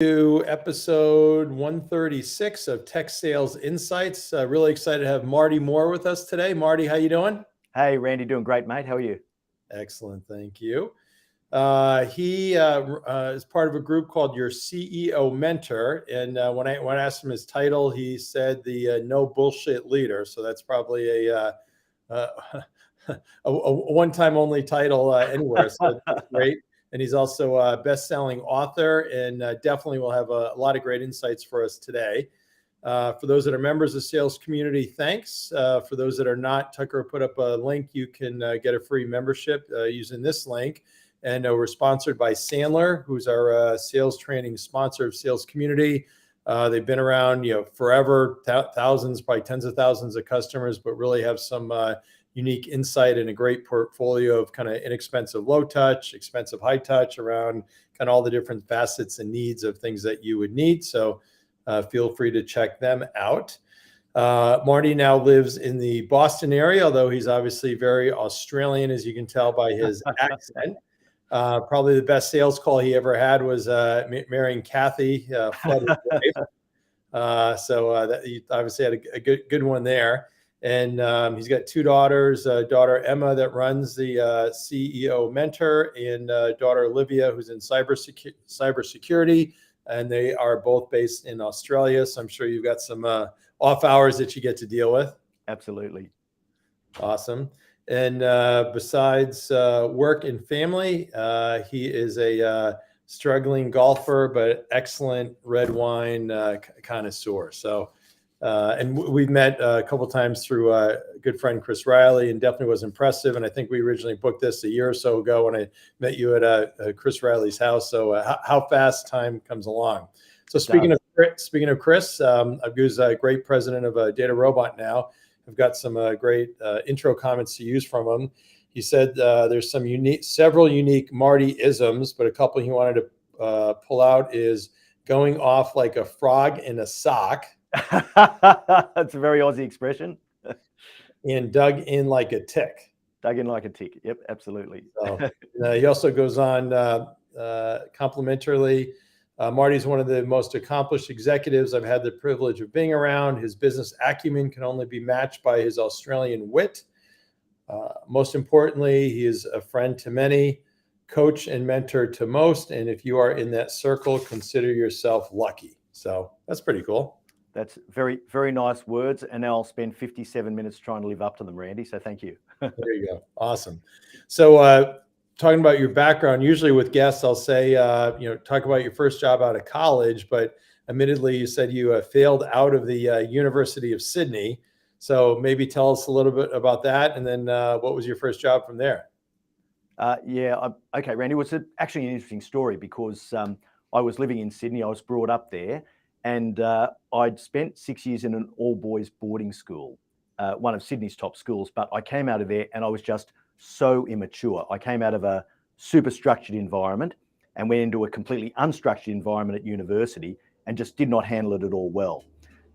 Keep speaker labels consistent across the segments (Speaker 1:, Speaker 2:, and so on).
Speaker 1: To episode 136 of Tech Sales Insights. Really excited to have Marty Moore with us today. Marty, how you doing?
Speaker 2: Hey, Randy, doing great, mate. How are you?
Speaker 1: Excellent, thank you. He is part of a group called your CEO Mentor, and when I asked him his title, he said the no bullshit leader. So that's probably a one-time only title anywhere. So that's great. And he's also a best-selling author, and definitely will have a lot of great insights for us today. For those that are members of Sales Community, thanks. For those that are not, Tucker put up a link. You can get a free membership using this link. And we're sponsored by Sandler, who's our sales training sponsor of Sales Community. They've been around, forever, thousands, probably tens of thousands of customers, but really have some unique insight and a great portfolio of kind of inexpensive low touch, expensive high touch around kind of all the different facets and needs of things that you would need. So feel free to check them out. Marty now lives in the Boston area, although he's obviously very Australian, as you can tell by his accent. Probably the best sales call he ever had was marrying Kathy, Flood's wife. So that he obviously had a good one there. And he's got two daughters, daughter Emma that runs the CEO Mentor, and daughter Olivia, who's in cybersecurity. And they are both based in Australia. So I'm sure you've got some off hours that you get to deal with.
Speaker 2: Absolutely.
Speaker 1: Awesome. And besides work and family, he is a struggling golfer, but excellent red wine connoisseur. So, and we've met a couple of times through a good friend, Chris Riley, and definitely was impressive. And I think we originally booked this a year or so ago when I met you at Chris Riley's house. So how fast time comes along. So speaking of Chris, who's a great president of Data Robot now. I've got some great intro comments to use from him. He said there's several unique Marty isms, but a couple he wanted to pull out is going off like a frog in a sock.
Speaker 2: That's a very Aussie expression.
Speaker 1: And dug in like a tick.
Speaker 2: Dug in like a tick. Yep, absolutely.
Speaker 1: So, he also goes on complimentarily. Marty's one of the most accomplished executives I've had the privilege of being around. His business acumen can only be matched by his Australian wit. Most importantly, he is a friend to many, coach and mentor to most. And if you are in that circle, consider yourself lucky. So that's pretty cool.
Speaker 2: That's very, very nice words. And now I'll spend 57 minutes trying to live up to them, Randy. So thank you.
Speaker 1: There you go. Awesome. So talking about your background, usually with guests, I'll say, talk about your first job out of college, but admittedly, you said you failed out of the University of Sydney. So maybe tell us a little bit about that. And then what was your first job from there?
Speaker 2: Okay, Randy, it was actually an interesting story because I was living in Sydney. I was brought up there. And I'd spent 6 years in an all-boys boarding school, one of Sydney's top schools. But I came out of there and I was just so immature. I came out of a super structured environment and went into a completely unstructured environment at university and just did not handle it at all well.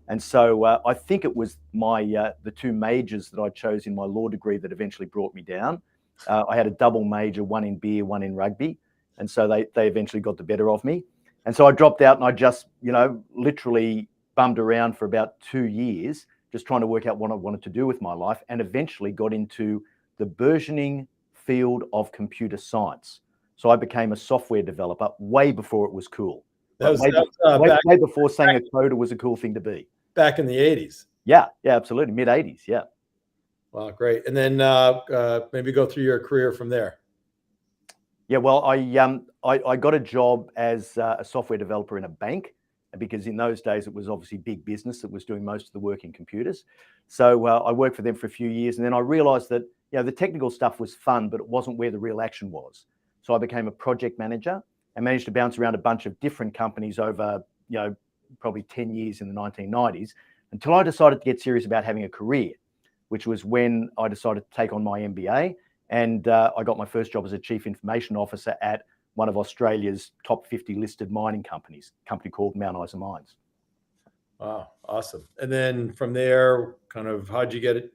Speaker 2: And so I think it was the two majors that I chose in my law degree that eventually brought me down. I had a double major, one in beer, one in rugby. And so they eventually got the better of me. And so I dropped out and I just, literally bummed around for about 2 years, just trying to work out what I wanted to do with my life, and eventually got into the burgeoning field of computer science. So I became a software developer way before it was cool. Way before saying a coder was a cool thing to be.
Speaker 1: Back in the 80s.
Speaker 2: Yeah, absolutely. Mid 80s. Yeah.
Speaker 1: Wow, great. And then maybe go through your career from there.
Speaker 2: Yeah, well, I got a job as a software developer in a bank, because in those days it was obviously big business that was doing most of the work in computers. So I worked for them for a few years, and then I realized that the technical stuff was fun, but it wasn't where the real action was. So I became a project manager and managed to bounce around a bunch of different companies over probably 10 years in the 1990s, until I decided to get serious about having a career, which was when I decided to take on my MBA. And I got my first job as a chief information officer at one of Australia's top 50 listed mining companies, a company called Mount Isa Mines.
Speaker 1: Wow, awesome. And then from there, kind of how'd you get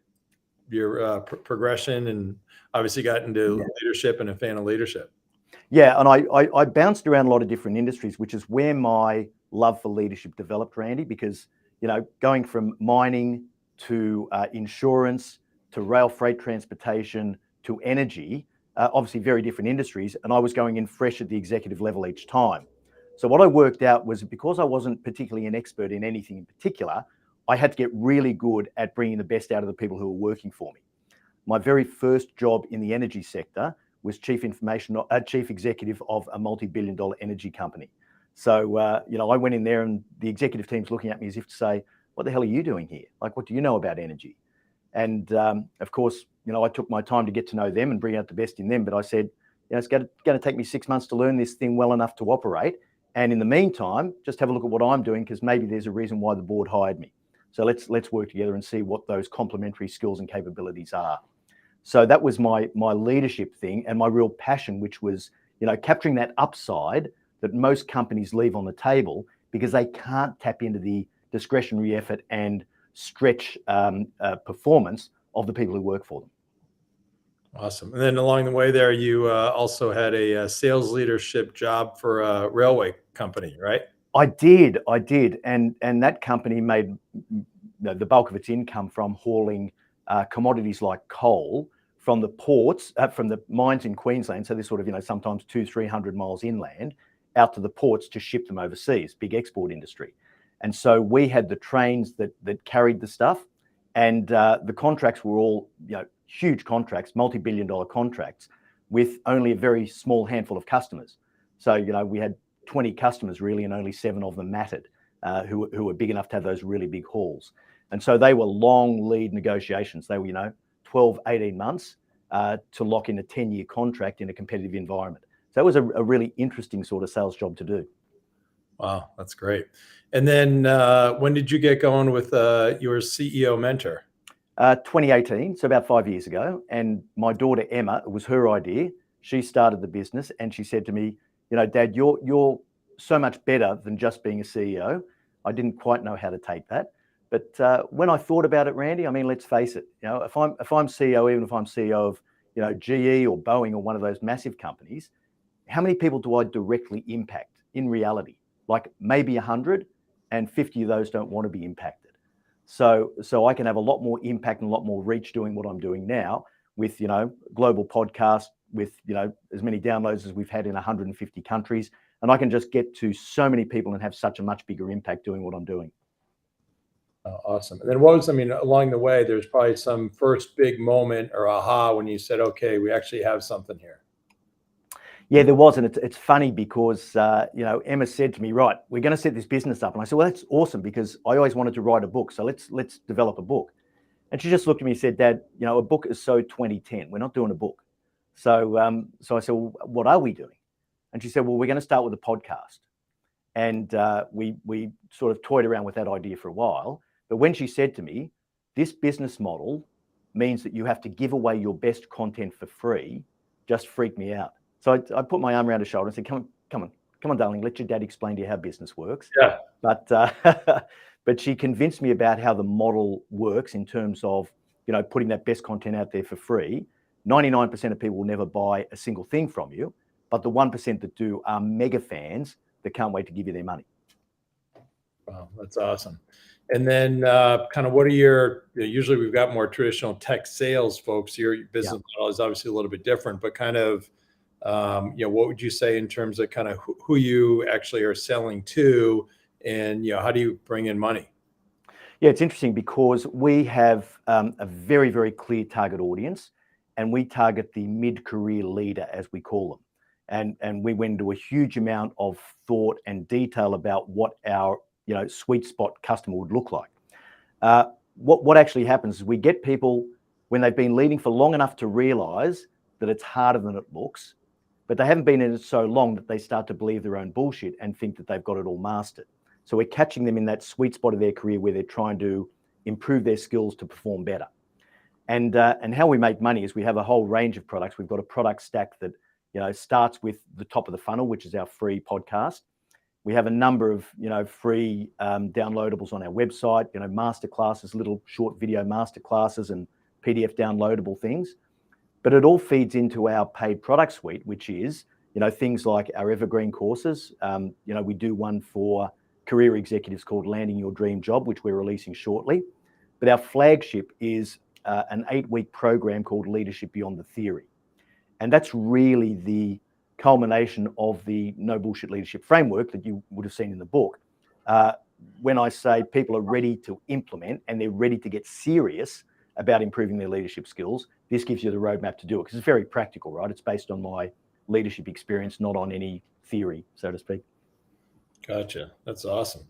Speaker 1: your progression, and obviously got into leadership and a fan of leadership?
Speaker 2: Yeah, and I bounced around a lot of different industries, which is where my love for leadership developed, Randy, because, going from mining to insurance to rail freight transportation to energy, obviously very different industries, and I was going in fresh at the executive level each time. So what I worked out was, because I wasn't particularly an expert in anything in particular, I had to get really good at bringing the best out of the people who were working for me. My very first job in the energy sector was chief executive of a multi-billion-dollar energy company. So, I went in there and the executive team's looking at me as if to say, what the hell are you doing here? Like, what do you know about energy? And of course, I took my time to get to know them and bring out the best in them. But I said, it's going to take me 6 months to learn this thing well enough to operate. And in the meantime, just have a look at what I'm doing, because maybe there's a reason why the board hired me. So let's work together and see what those complementary skills and capabilities are. So that was my leadership thing and my real passion, which was, capturing that upside that most companies leave on the table because they can't tap into the discretionary effort and stretch performance of the people who work for them.
Speaker 1: Awesome. And then along the way there, you also had a sales leadership job for a railway company, right?
Speaker 2: I did. And that company made the bulk of its income from hauling commodities like coal from the ports, from the mines in Queensland. So this sort of, sometimes 200-300 miles inland, out to the ports to ship them overseas, big export industry. And so we had the trains that carried the stuff, and the contracts were all, huge contracts, multi-billion-dollar contracts with only a very small handful of customers. So, we had 20 customers really, and only 7 of them mattered, who were big enough to have those really big hauls. And so they were long lead negotiations. They were, 12, 18 months to lock in a 10-year contract in a competitive environment. So that was a really interesting sort of sales job to do.
Speaker 1: Wow, that's great. And then when did you get going with your CEO mentor?
Speaker 2: 2018, so about 5 years ago. And my daughter, Emma, it was her idea. She started the business and she said to me, Dad, you're so much better than just being a CEO. I didn't quite know how to take that. But when I thought about it, Randy, I mean, let's face it, if I'm CEO, even if I'm CEO of, GE or Boeing or one of those massive companies, how many people do I directly impact in reality? Like maybe 100, and 50 of those don't want to be impacted. So I can have a lot more impact and a lot more reach doing what I'm doing now with, global podcast with, as many downloads as we've had in 150 countries. And I can just get to so many people and have such a much bigger impact doing what I'm doing.
Speaker 1: Oh, awesome. And then along the way, there's probably some first big moment or aha when you said, okay, we actually have something here.
Speaker 2: Yeah, there was. And it's funny because, Emma said to me, right, we're going to set this business up. And I said, well, that's awesome, because I always wanted to write a book. So let's develop a book. And she just looked at me and said, Dad, a book is so 2010. We're not doing a book. So I said, well, what are we doing? And she said, well, we're going to start with a podcast. And we sort of toyed around with that idea for a while. But when she said to me, this business model means that you have to give away your best content for free, just freaked me out. So I put my arm around her shoulder and said, come on, darling, let your dad explain to you how business works.
Speaker 1: Yeah.
Speaker 2: But she convinced me about how the model works in terms of, putting that best content out there for free. 99% of people will never buy a single thing from you, but the 1% that do are mega fans that can't wait to give you their money.
Speaker 1: Wow, that's awesome. And then kind of what are usually we've got more traditional tech sales folks. Your business model is obviously a little bit different, but kind of, what would you say in terms of kind of who you actually are selling to, and, how do you bring in money?
Speaker 2: Yeah, it's interesting because we have a very, very clear target audience, and we target the mid-career leader, as we call them. And we went into a huge amount of thought and detail about what our sweet spot customer would look like. What actually happens is we get people when they've been leading for long enough to realize that it's harder than it looks, but they haven't been in it so long that they start to believe their own bullshit and think that they've got it all mastered. So we're catching them in that sweet spot of their career where they're trying to improve their skills to perform better. And how we make money is we have a whole range of products. We've got a product stack that starts with the top of the funnel, which is our free podcast. We have a number of free downloadables on our website, masterclasses, little short video masterclasses and PDF downloadable things. But it all feeds into our paid product suite, which is things like our evergreen courses. We do one for career executives called Landing Your Dream Job, which we're releasing shortly. But our flagship is an 8-week program called Leadership Beyond the Theory. And that's really the culmination of the No Bullshit Leadership Framework that you would have seen in the book. When I say people are ready to implement and they're ready to get serious about improving their leadership skills, this gives you the roadmap to do it, because it's very practical, right? It's based on my leadership experience, not on any theory, so to speak.
Speaker 1: Gotcha. That's awesome.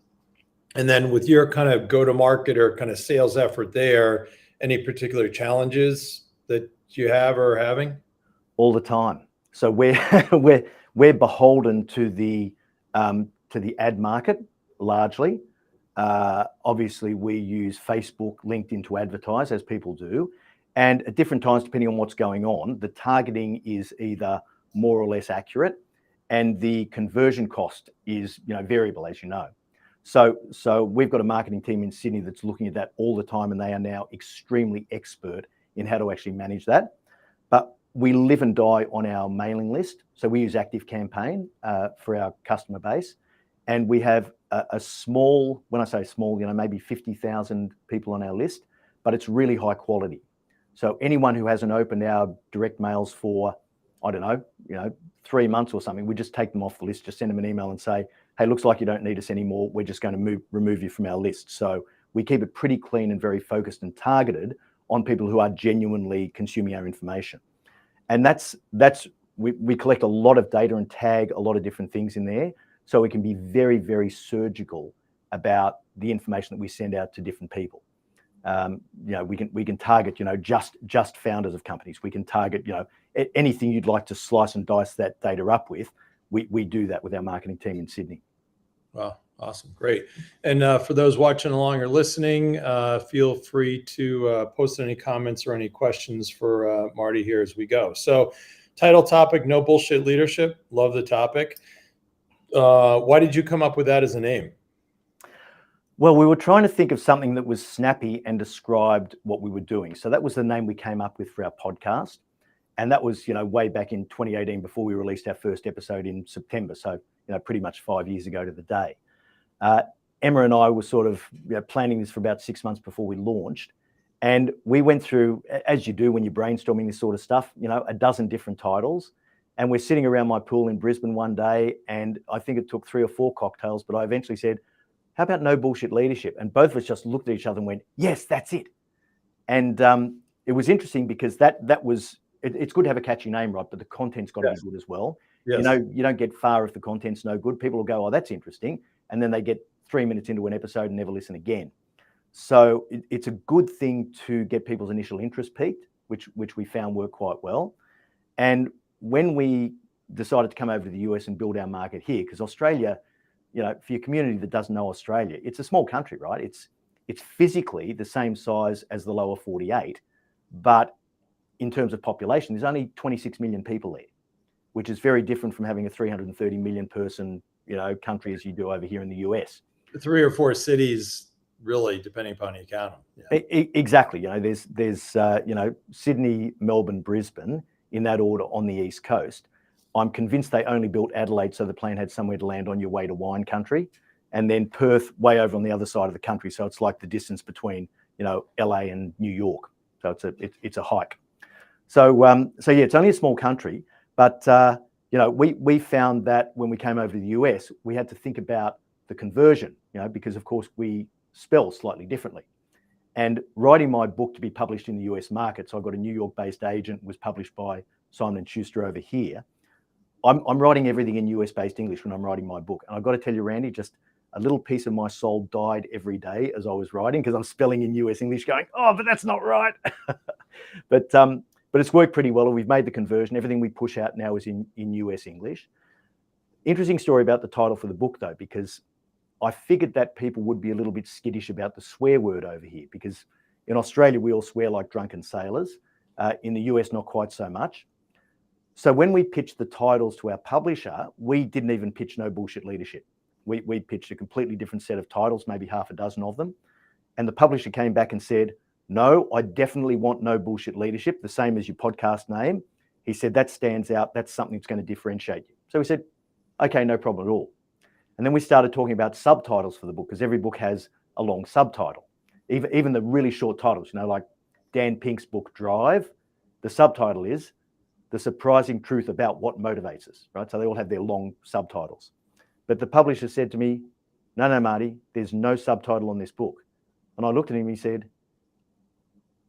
Speaker 1: And then with your kind of go-to-market or kind of sales effort there, any particular challenges that you have or are having?
Speaker 2: All the time. So we're we're beholden to the ad market largely. Obviously, we use Facebook, LinkedIn to advertise, as people do. And at different times, depending on what's going on, the targeting is either more or less accurate, and the conversion cost is variable, as you know. So we've got a marketing team in Sydney that's looking at that all the time, and they are now extremely expert in how to actually manage that. But we live and die on our mailing list. So we use ActiveCampaign for our customer base. And we have a small, when I say small, maybe 50,000 people on our list, but it's really high quality. So anyone who hasn't opened our direct mails for, I don't know, 3 months or something, we just take them off the list, just send them an email and say, hey, looks like you don't need us anymore. We're just going to remove you from our list. So we keep it pretty clean and very focused and targeted on people who are genuinely consuming our information. And we collect a lot of data and tag a lot of different things in there, so we can be very, very surgical about the information that we send out to different people. We can target, just founders of companies. We can target, anything you'd like to slice and dice that data up with. We do that with our marketing team in Sydney.
Speaker 1: Wow. Awesome. Great. And for those watching along or listening, feel free to post any comments or any questions for Marty here as we go. So title topic, No Bullshit Leadership. Love the topic. Why did you come up with that as a name?
Speaker 2: Well, we were trying to think of something that was snappy and described what we were doing. So that was the name we came up with for our podcast. And that was, way back in 2018 before we released our first episode in September. So, pretty much 5 years ago to the day. Emma and I were sort of planning this for about 6 months before we launched. And we went through, as you do when you're brainstorming this sort of stuff, a dozen different titles. And we're sitting around my pool in Brisbane one day, and I think it took 3 or 4 cocktails, but I eventually said, how about No Bullshit Leadership? And both of us just looked at each other and went, yes, that's it. And it was interesting because that was, it's good to have a catchy name, right? But the content's got to be good as well.
Speaker 1: Yes.
Speaker 2: You don't get far if the content's no good. People will go, oh, that's interesting. And then they get 3 minutes into an episode and never listen again. So it's a good thing to get people's initial interest peaked, which we found worked quite well. And when we decided to come over to the US and build our market here, because Australia, for your community that doesn't know Australia, it's a small country, right? It's physically the same size as the lower 48, but in terms of population, there's only 26 million people there, which is very different from having a 330 million person, country as you do over here in the US.
Speaker 1: 3 or 4 cities, really, depending upon how you count them.
Speaker 2: Yeah. Exactly. There's Sydney, Melbourne, Brisbane in that order on the East Coast. I'm convinced they only built Adelaide so the plane had somewhere to land on your way to wine country, and then Perth way over on the other side of the country. So it's like the distance between, LA and New York. So it's a hike. So yeah, it's only a small country, but we found that when we came over to the US, we had to think about the conversion, because of course we spell slightly differently. And writing my book to be published in the US market, so I've got a New York-based agent, was published by Simon & Schuster over here. I'm writing everything in US-based English when I'm writing my book. And I've got to tell you, Randy, just a little piece of my soul died every day as I was writing, because I'm spelling in US English going, oh, but that's not right. But it's worked pretty well. And we've made the conversion. Everything we push out now is in US English. Interesting story about the title for the book, though, because I figured that people would be a little bit skittish about the swear word over here, because in Australia, we all swear like drunken sailors. In the US, not quite so much. So when we pitched the titles to our publisher, we didn't even pitch No Bullshit Leadership. We pitched a completely different set of titles, maybe half a dozen of them. And the publisher came back and said, no, I definitely want No Bullshit Leadership, the same as your podcast name. He said, that stands out. That's something that's going to differentiate you. So we said, okay, no problem at all. And then we started talking about subtitles for the book, because every book has a long subtitle. Even the really short titles, like Dan Pink's book, Drive, the subtitle is The Surprising Truth About What Motivates Us, right? So they all have their long subtitles. But the publisher said to me, no, Marty, there's no subtitle on this book. And I looked at him and he said,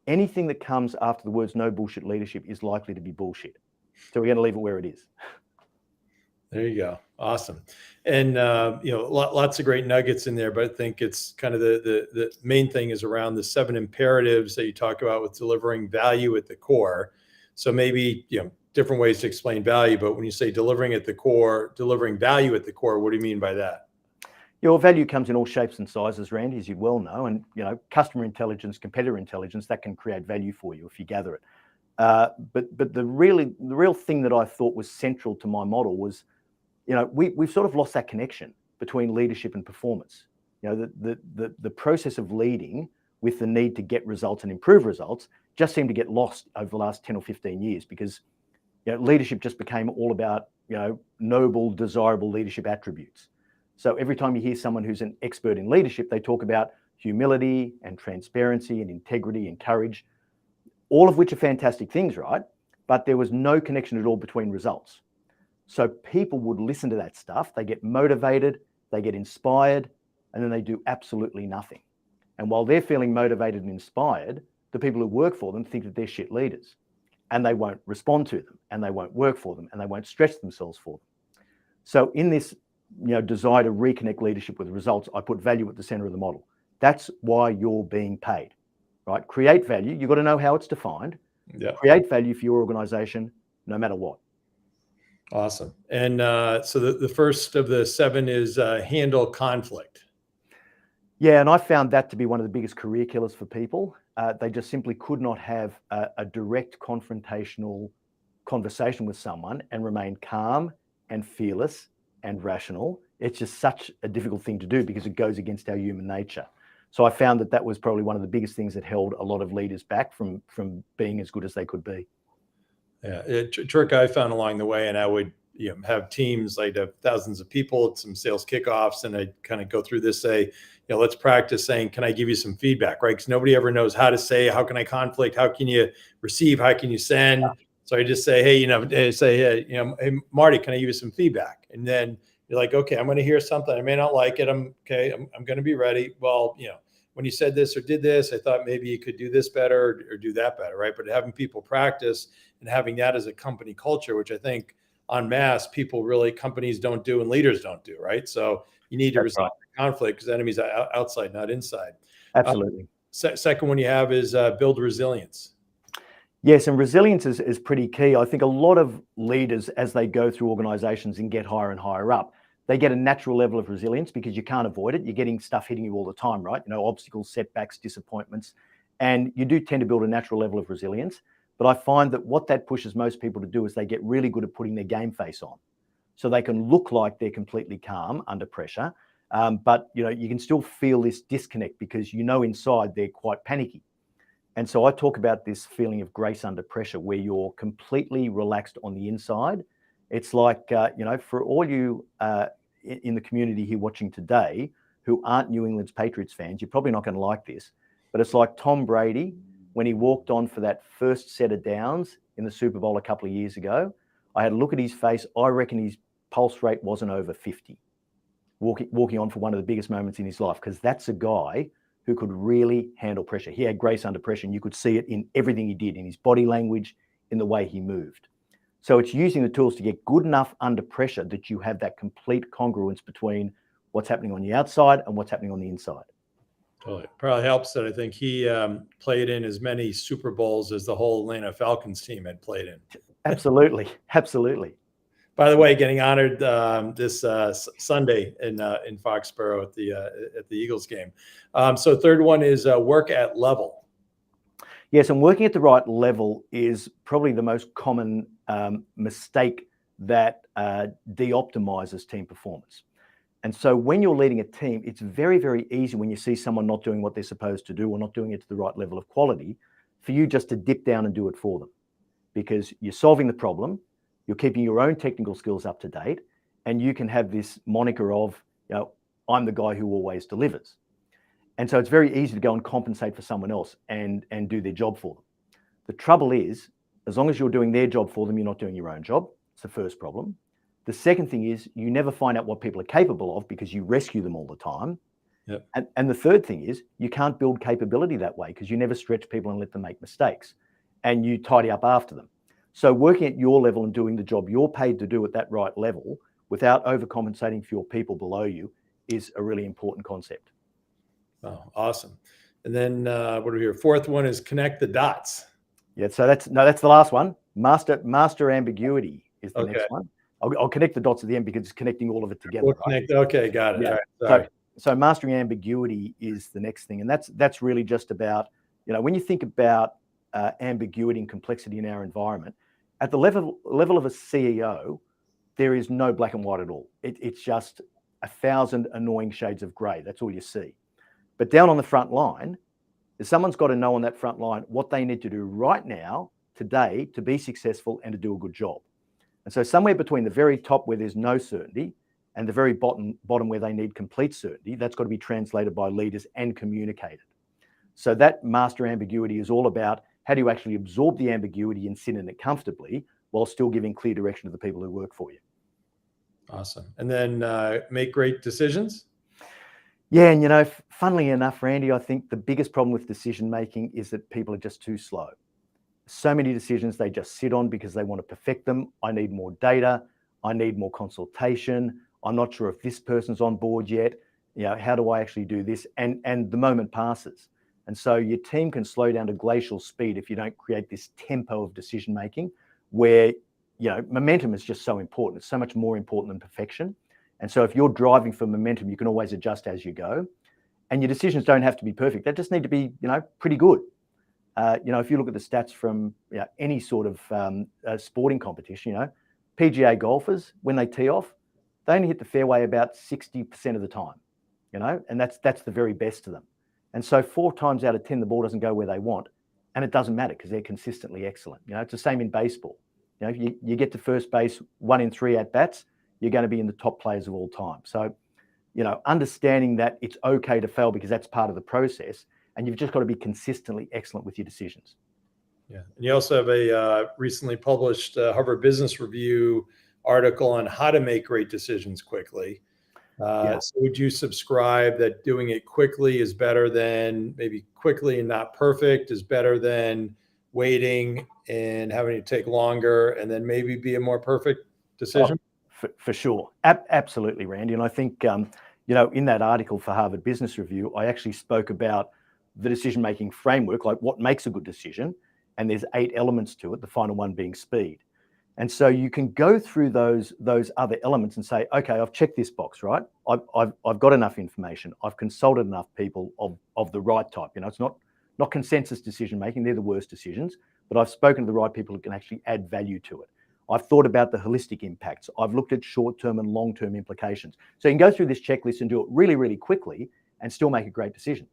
Speaker 2: anything that comes after the words no bullshit leadership is likely to be bullshit. So we're going to leave it where it is.
Speaker 1: There you go. Awesome. And, lots of great nuggets in there, but I think it's kind of the main thing is around the 7 imperatives that you talk about with delivering value at the core. So maybe, different ways to explain value, but when you say delivering value at the core, what do you mean by that?
Speaker 2: Your value comes in all shapes and sizes, Randy, as you well know, and customer intelligence, competitor intelligence, that can create value for you if you gather it. But the real thing that I thought was central to my model was, we've sort of lost that connection between leadership and performance. The process of leading with the need to get results and improve results just seemed to get lost over the last 10 or 15 years, because leadership just became all about noble, desirable leadership attributes. So every time you hear someone who's an expert in leadership, they talk about humility and transparency and integrity and courage, all of which are fantastic things, right? But there was no connection at all between results. So people would listen to that stuff, they get motivated, they get inspired, and then they do absolutely nothing. And while they're feeling motivated and inspired, the people who work for them think that they're shit leaders, and they won't respond to them, and they won't work for them, and they won't stretch themselves for them. So in this desire to reconnect leadership with results, I put value at the center of the model. That's why you're being paid, right? Create value. You've got to know how it's defined.
Speaker 1: Yeah.
Speaker 2: Create value for your organization, no matter what.
Speaker 1: Awesome. And so the first of the 7 is handle conflict.
Speaker 2: Yeah, and I found that to be one of the biggest career killers for people. They just simply could not have a direct confrontational conversation with someone and remain calm and fearless and rational. It's just such a difficult thing to do because it goes against our human nature. So I found that was probably one of the biggest things that held a lot of leaders back from being as good as they could be.
Speaker 1: Yeah, trick I found along the way, and I would have teams, like have thousands of people at some sales kickoffs, and I'd kind of go through this, say, let's practice saying, can I give you some feedback, right? Because nobody ever knows how to say, how can I conflict? How can you receive? How can you send? So I just say, hey, Marty, can I give you some feedback? And then you're like, okay, I'm going to hear something. I may not like it. I'm going to be ready. Well, when you said this or did this, I thought maybe you could do this better or do that better, right? But having people practice and having that as a company culture, which I think en masse companies don't do and leaders don't do, right? So you need to resolve conflict because the enemy's outside, not inside.
Speaker 2: Absolutely.
Speaker 1: Second one you have is build resilience.
Speaker 2: Yes, and resilience is pretty key. I think a lot of leaders, as they go through organizations and get higher and higher up, they get a natural level of resilience because you can't avoid it. You're getting stuff hitting you all the time, right? Obstacles, setbacks, disappointments. And you do tend to build a natural level of resilience. But I find that what that pushes most people to do is they get really good at putting their game face on. So they can look like they're completely calm under pressure. But you can still feel this disconnect because inside they're quite panicky. And so I talk about this feeling of grace under pressure where you're completely relaxed on the inside. It's like, for all you in the community here watching today who aren't New England's Patriots fans, you're probably not going to like this, but it's like Tom Brady when he walked on for that first set of downs in the Super Bowl a couple of years ago. I had a look at his face. I reckon his pulse rate wasn't over 50, walking on for one of the biggest moments in his life, because that's a guy who could really handle pressure. He had grace under pressure, and you could see it in everything he did, in his body language, in the way he moved. So it's using the tools to get good enough under pressure that you have that complete congruence between what's happening on the outside and what's happening on the inside.
Speaker 1: Totally. Probably helps that I think he played in as many Super Bowls as the whole Atlanta Falcons team had played in.
Speaker 2: Absolutely. Absolutely.
Speaker 1: By the way, getting honored this Sunday in Foxborough at the Eagles game. So third one is work at level.
Speaker 2: Yes, and working at the right level is probably the most common mistake that de-optimizes team performance. And so when you're leading a team, it's very, very easy when you see someone not doing what they're supposed to do or not doing it to the right level of quality for you just to dip down and do it for them. because you're solving the problem, you're keeping your own technical skills up to date, and you can have this moniker of, I'm the guy who always delivers. And so it's very easy to go and compensate for someone else and do their job for them. The trouble is, as long as you're doing their job for them, you're not doing your own job. It's the first problem. The second thing is you never find out what people are capable of because you rescue them all the time.
Speaker 1: Yep.
Speaker 2: And the third thing is you can't build capability that way because you never stretch people and let them make mistakes, and you tidy up after them. So working at your level and doing the job you're paid to do at that right level without overcompensating for your people below you is a really important concept.
Speaker 1: Oh, awesome. And then what do we hear? Fourth one is connect the dots.
Speaker 2: Yeah, so that's the last one. Master ambiguity is the next one. I'll connect the dots at the end because it's connecting all of it together.
Speaker 1: We'll connect. Okay, got it.
Speaker 2: Yeah.
Speaker 1: All right, sorry.
Speaker 2: So mastering ambiguity is the next thing, and that's really just about, when you think about ambiguity and complexity in our environment, at the level of a CEO, there is no black and white at all. It's just 1,000 annoying shades of grey. That's all you see. But down on the front line, someone's got to know on that front line what they need to do right now, today, to be successful and to do a good job. And so somewhere between the very top where there's no certainty and the very bottom where they need complete certainty, that's got to be translated by leaders and communicated. So that master ambiguity is all about how do you actually absorb the ambiguity and sit in it comfortably while still giving clear direction to the people who work for you.
Speaker 1: Awesome. And then make great decisions.
Speaker 2: Yeah, and funnily enough, Randy, I think the biggest problem with decision making is that people are just too slow. So many decisions they just sit on because they want to perfect them. I need more data. I need more consultation. I'm not sure if this person's on board yet. How do I actually do this? And the moment passes. And so your team can slow down to glacial speed if you don't create this tempo of decision making where, momentum is just so important. It's so much more important than perfection. And so if you're driving for momentum, you can always adjust as you go. And your decisions don't have to be perfect. They just need to be, pretty good. If you look at the stats from any sort of sporting competition, PGA golfers, when they tee off, they only hit the fairway about 60% of the time, and that's the very best of them. And so 4 times out of 10, the ball doesn't go where they want, and it doesn't matter because they're consistently excellent. It's the same in baseball. If you get to first base 1 in 3 at bats, you're going to be in the top players of all time. So, understanding that it's okay to fail because that's part of the process, and you've just got to be consistently excellent with your decisions.
Speaker 1: Yeah. And you also have a recently published Harvard Business Review article on how to make great decisions quickly. So would you subscribe that doing it quickly is better than maybe quickly and not perfect is better than waiting and having to take longer and then maybe be a more perfect decision?
Speaker 2: For sure. Absolutely, Randy. And I think, in that article for Harvard Business Review, I actually spoke about the decision-making framework, like what makes a good decision. And there's 8 elements to it, the final one being speed. And so you can go through those other elements and say, okay, I've checked this box, right? I've got enough information. I've consulted enough people of the right type. It's not consensus decision-making. They're the worst decisions. But I've spoken to the right people who can actually add value to it. I've thought about the holistic impacts. I've looked at short-term and long-term implications. So you can go through this checklist and do it really, really quickly and still make a great decision.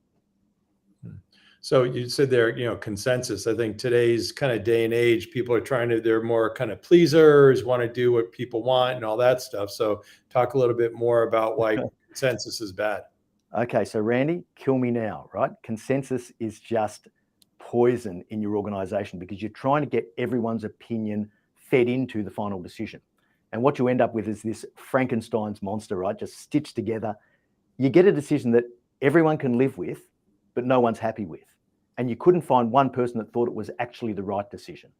Speaker 1: So you said there, consensus. I think today's kind of day and age, people are they're more kind of pleasers, want to do what people want and all that stuff. So talk a little bit more about why consensus is bad.
Speaker 2: Okay, so Randy, kill me now, right? Consensus is just poison in your organization because you're trying to get everyone's opinion fed into the final decision. And what you end up with is this Frankenstein's monster, right? Just stitched together. You get a decision that everyone can live with, but no one's happy with. And you couldn't find one person that thought it was actually the right decision.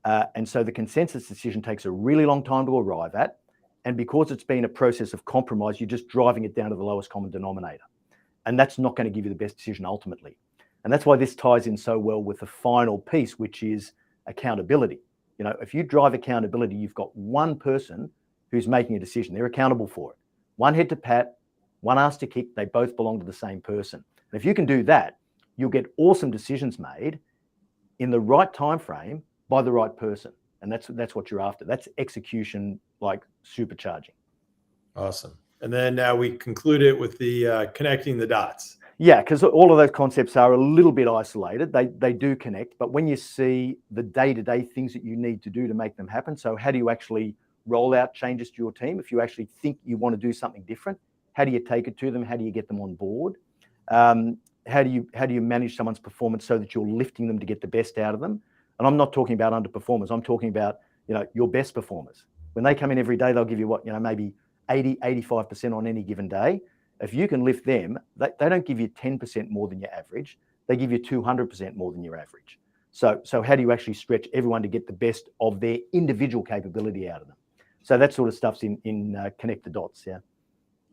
Speaker 2: And so the consensus decision takes a really long time to arrive at. And because it's been a process of compromise, you're just driving it down to the lowest common denominator. And that's not going to give you the best decision ultimately. And that's why this ties in so well with the final piece, which is accountability. If you drive accountability, you've got one person who's making a decision. They're accountable for it. One head to pat, one ass to kick. They both belong to the same person. And if you can do that, you'll get awesome decisions made in the right time frame by the right person. And that's what you're after. That's execution, like supercharging.
Speaker 1: Awesome. And then now we conclude it with the connecting the dots.
Speaker 2: Yeah, because all of those concepts are a little bit isolated. They do connect, but when you see the day-to-day things that you need to do to make them happen, so how do you actually roll out changes to your team? If you actually think you want to do something different, how do you take it to them? How do you get them on board? How do you manage someone's performance so that you're lifting them to get the best out of them? And I'm not talking about underperformers. I'm talking about, your best performers. When they come in every day, they'll give you maybe 80, 85% on any given day. If you can lift them, they don't give you 10% more than your average. They give you 200% more than your average. So how do you actually stretch everyone to get the best of their individual capability out of them? So that sort of stuff's in Connect the Dots. Yeah.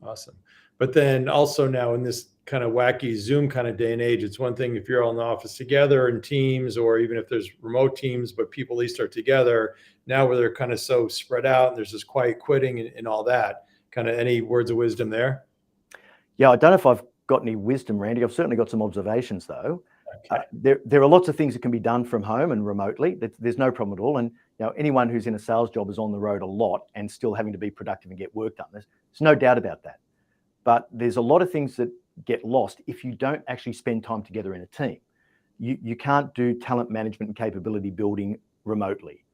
Speaker 1: Awesome. But then also now in this kind of wacky Zoom kind of day and age, it's one thing if you're all in the office together in teams, or even if there's remote teams, but people at least are together now where they're kind of so spread out and there's this quiet quitting and all that. Kind of any words of wisdom there?
Speaker 2: Yeah, I don't know if I've got any wisdom, Randy. I've certainly got some observations, though.
Speaker 1: Okay.
Speaker 2: There are lots of things that can be done from home and remotely. There's no problem at all. And anyone who's in a sales job is on the road a lot and still having to be productive and get work done. There's no doubt about that. But there's a lot of things that get lost if you don't actually spend time together in a team. You can't do talent management and capability building remotely.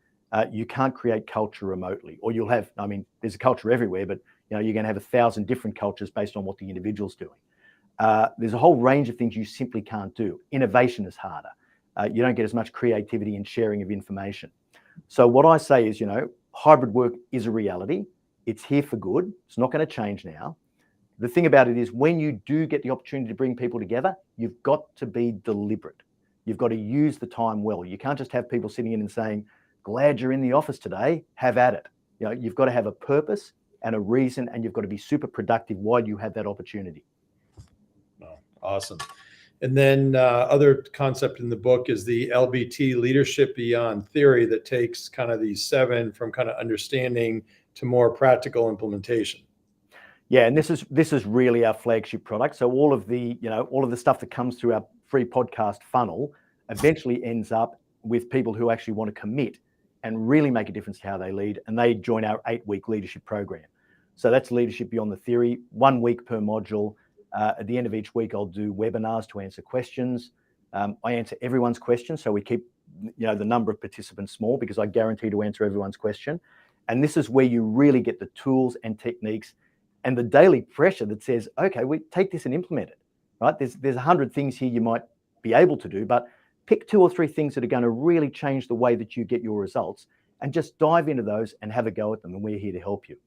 Speaker 2: You can't create culture remotely, or you'll have, there's a culture everywhere, but you're going to have 1,000 different cultures based on what the individual's doing. There's a whole range of things you simply can't do. Innovation is harder. You don't get as much creativity and sharing of information. So what I say is, hybrid work is a reality. It's here for good. It's not going to change now. The thing about it is when you do get the opportunity to bring people together, you've got to be deliberate. You've got to use the time well. You can't just have people sitting in and saying, glad you're in the office today, have at it. You've got to have a purpose and a reason, and you've got to be super productive while you have that opportunity.
Speaker 1: Oh, awesome. And then other concept in the book is the LBT, Leadership Beyond Theory, that takes kind of these 7 from kind of understanding to more practical implementation.
Speaker 2: Yeah, and this is really our flagship product. So all of the stuff that comes through our free podcast funnel eventually ends up with people who actually want to commit and really make a difference to how they lead, and they join our 8-week leadership program. So that's Leadership Beyond the Theory, 1 week per module. At the end of each week, I'll do webinars to answer questions. I answer everyone's questions, so we keep the number of participants small because I guarantee to answer everyone's question. And this is where you really get the tools and techniques and the daily pressure that says, okay, we take this and implement it, right? There's 100 things here you might be able to do, but pick 2 or 3 things that are going to really change the way that you get your results, and just dive into those and have a go at them. And we're here to help you.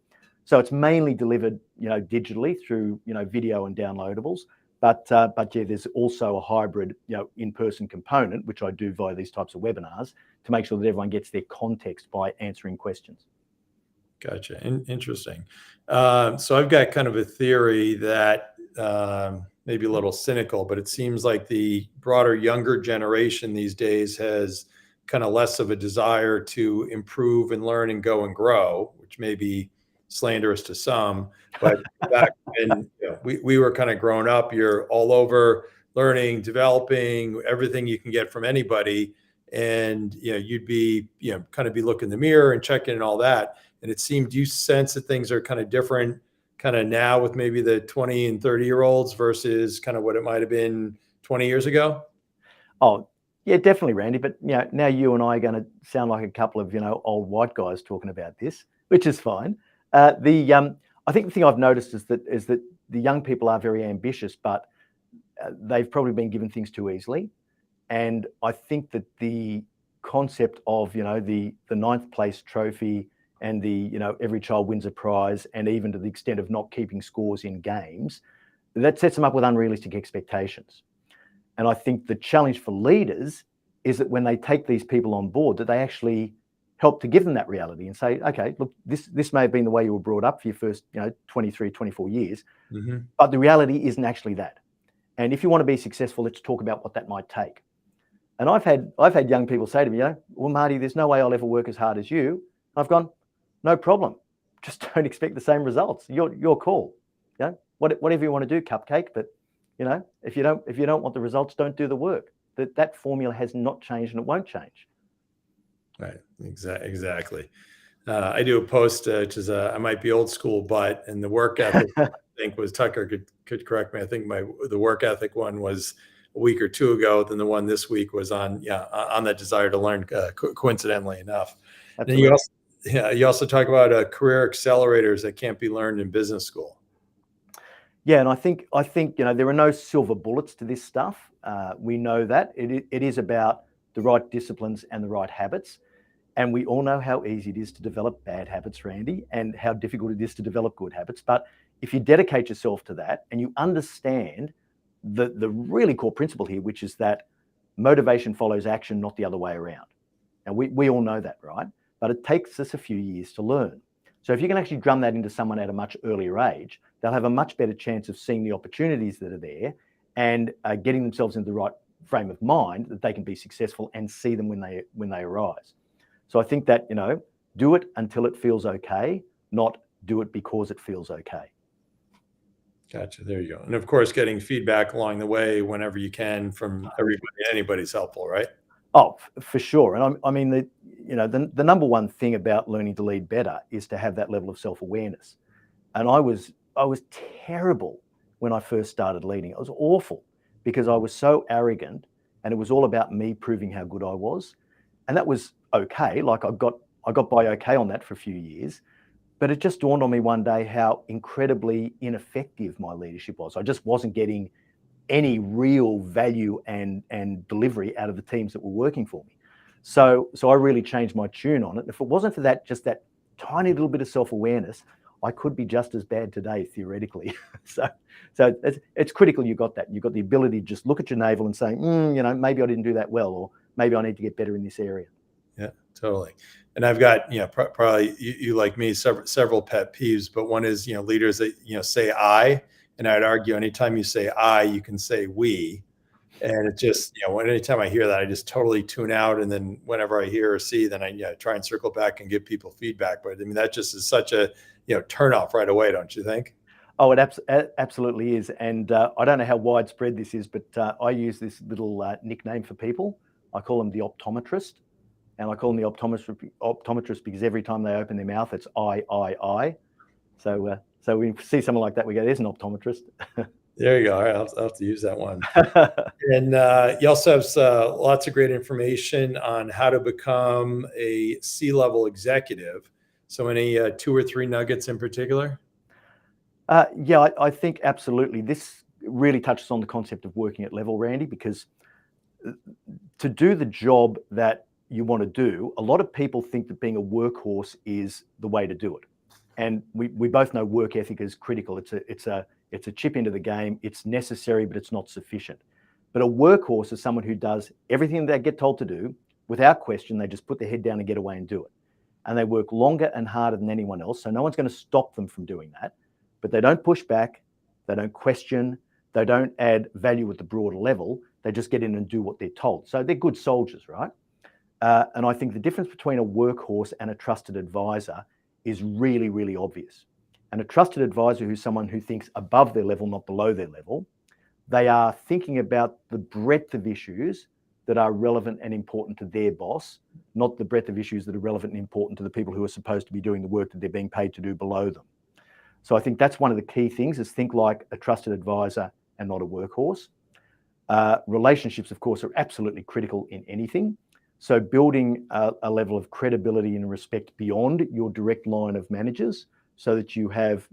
Speaker 2: So it's mainly delivered, digitally through, video and downloadables. But yeah, there's also a hybrid, in-person component, which I do via these types of webinars to make sure that everyone gets their context by answering questions.
Speaker 1: Gotcha. Interesting. So I've got kind of a theory that maybe a little cynical, but it seems like the broader younger generation these days has kind of less of a desire to improve and learn and go and grow, which may be slanderous to some. But back when we were kind of growing up, you're all over learning, developing everything you can get from anybody. And, you'd be, kind of be looking in the mirror and checking and all that. And it seemed, you sense that things are kind of different kind of now with maybe the 20 and 30-year-olds versus kind of what it might have been 20 years ago?
Speaker 2: Oh, yeah, definitely, Randy. But now you and I are going to sound like a couple of, old white guys talking about this, which is fine. I think the thing I've noticed is that the young people are very ambitious, but they've probably been given things too easily. And I think that the concept of, the 9th place trophy and the, every child wins a prize, and even to the extent of not keeping scores in games, that sets them up with unrealistic expectations. And I think the challenge for leaders is that when they take these people on board, that they actually help to give them that reality and say, okay, look, this may have been the way you were brought up for your first, 23, 24 years, but the reality isn't actually that. And if you want to be successful, let's talk about what that might take. And I've had young people say to me, well, Marty, there's no way I'll ever work as hard as you. I've gone, no problem. Just don't expect the same results. Your call. Whatever you want to do, cupcake. But if you don't want the results, don't do the work. That formula has not changed, and it won't change.
Speaker 1: Right. Exactly. I do a post, which is I might be old school, but in the work ethic, think was Tucker could correct me. I think the work ethic one was a week or two ago. Then the one this week was on that desire to learn. Coincidentally enough, and you also talk about career accelerators that can't be learned in business school.
Speaker 2: Yeah, and I think there are no silver bullets to this stuff. We know that it is about the right disciplines and the right habits. And we all know how easy it is to develop bad habits, Randy, and how difficult it is to develop good habits. But if you dedicate yourself to that and you understand the really core principle here, which is that motivation follows action, not the other way around. And we all know that, right? But it takes us a few years to learn. So if you can actually drum that into someone at a much earlier age, they'll have a much better chance of seeing the opportunities that are there and getting themselves into the right frame of mind that they can be successful and see them when they arise. So I think that, do it until it feels okay, not do it because it feels okay.
Speaker 1: Gotcha. There you go. And of course, getting feedback along the way whenever you can from everybody, anybody's helpful, right?
Speaker 2: Oh, for sure. And I mean, the number one thing about learning to lead better is to have that level of self-awareness. And I was terrible when I first started leading. I was awful because I was so arrogant and it was all about me proving how good I was. And that was okay. Like I got by okay on that for a few years, but it just dawned on me one day how incredibly ineffective my leadership was. I just wasn't getting any real value and delivery out of the teams that were working for me. So I really changed my tune on it. If it wasn't for that, just that tiny little bit of self-awareness, I could be just as bad today, theoretically. so it's critical you got that. You've got the ability to just look at your navel and say, maybe I didn't do that well, or maybe I need to get better in this area.
Speaker 1: Yeah, totally. And I've got, probably you like me, several pet peeves, but one is, leaders that, say I, and I'd argue anytime you say I, you can say we. And it just, anytime I hear that, I just totally tune out. And then whenever I hear or see, then I try and circle back and give people feedback. But I mean, that just is such a, turn off right away, don't you think?
Speaker 2: Oh, it absolutely is. And I don't know how widespread this is, but I use this little nickname for people. I call them the optometrist. And I call them the optometrist because every time they open their mouth, it's I. So we see someone like that, we go, there's an optometrist.
Speaker 1: There you go. All right, I'll have to use that one. And you also have lots of great information on how to become a C-level executive. So any 2 or 3 nuggets in particular?
Speaker 2: Yeah, I think absolutely. This really touches on the concept of working at level, Randy, because to do the job that you want to do, a lot of people think that being a workhorse is the way to do it. And we both know work ethic is critical. It's a chip into the game. It's necessary, but it's not sufficient. But a workhorse is someone who does everything they get told to do without question. They just put their head down and get away and do it. And they work longer and harder than anyone else. So no one's going to stop them from doing that. But they don't push back. They don't question. They don't add value at the broader level. They just get in and do what they're told. So they're good soldiers, right? And I think the difference between a workhorse and a trusted advisor is really, really obvious. And a trusted advisor who's someone who thinks above their level, not below their level. They are thinking about the breadth of issues that are relevant and important to their boss, not the breadth of issues that are relevant and important to the people who are supposed to be doing the work that they're being paid to do below them. So I think that's one of the key things, is think like a trusted advisor and not a workhorse. Relationships, of course, are absolutely critical in anything. So building a level of credibility and respect beyond your direct line of managers, so that you have,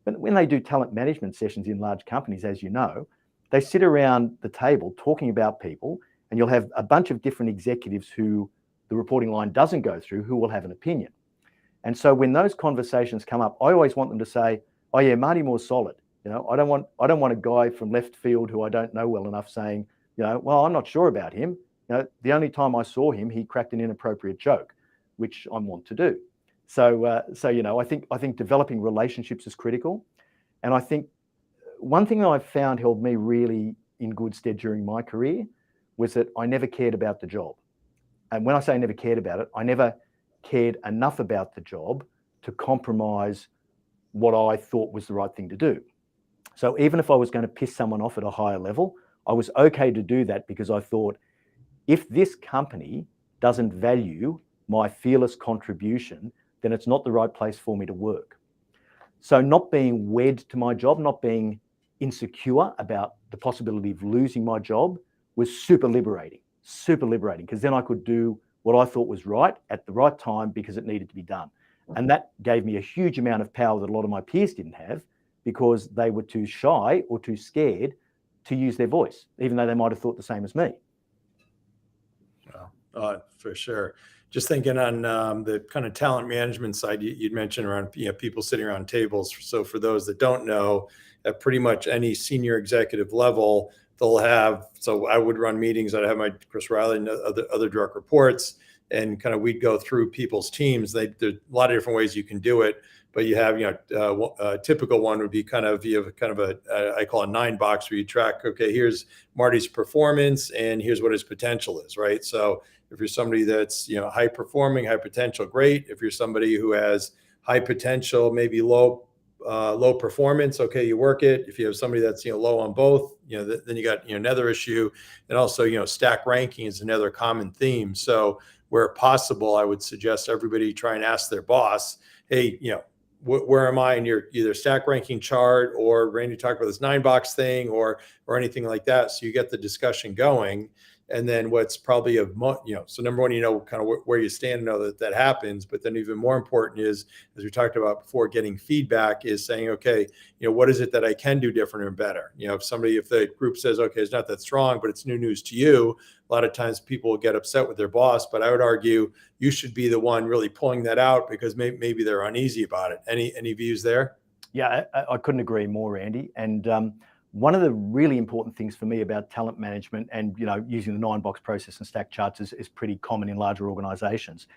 Speaker 2: when they do talent management sessions in large companies, as you know, they sit around the table talking about people, and you'll have a bunch of different executives who the reporting line doesn't go through, who will have an opinion. And so when those conversations come up, I always want them to say, oh yeah, Marty Moore's solid. I don't want a guy from left field who I don't know well enough saying, well, I'm not sure about him. The only time I saw him, he cracked an inappropriate joke, which I want to do. So I think developing relationships is critical. And I think one thing that I've found held me really in good stead during my career was that I never cared about the job. And when I say I never cared about it, I never cared enough about the job to compromise what I thought was the right thing to do. So even if I was going to piss someone off at a higher level, I was okay to do that because I thought, if this company doesn't value my fearless contribution, then it's not the right place for me to work. So not being wed to my job, not being insecure about the possibility of losing my job was super liberating, because then I could do what I thought was right at the right time because it needed to be done. And that gave me a huge amount of power that a lot of my peers didn't have because they were too shy or too scared to use their voice, even though they might have thought the same as me.
Speaker 1: For sure. Just thinking on the kind of talent management side, you'd mentioned around people sitting around tables. So for those that don't know, at pretty much any senior executive level, they'll have. So I would run meetings. I'd have my Chris Riley and other direct reports, and kind of we'd go through people's teams. There's a lot of different ways you can do it, but you have a typical one would be kind of you have kind of a I call a 9 box where you track. Okay, here's Marty's performance, and here's what his potential is. Right. So if you're somebody that's high performing, high potential, great. If you're somebody who has high potential, maybe low performance, okay, you work it. If you have somebody that's low on both, then you got another issue. And also stack ranking is another common theme. So where possible, I would suggest everybody try and ask their boss, hey, where am I in your either stack ranking chart, or Randy talked about this 9 box thing or anything like that. So you get the discussion going. And then what's probably so number one, kind of where you stand and know that happens. But then even more important is, as we talked about before, getting feedback is saying, okay, what is it that I can do different and better? If the group says, okay, it's not that strong, but it's new news to you, a lot of times people will get upset with their boss. But I would argue you should be the one really pulling that out because maybe they're uneasy about it. Any views there?
Speaker 2: Yeah, I couldn't agree more, Andy. And one of the really important things for me about talent management and using the 9 box process and stack charts is pretty common in larger organizations,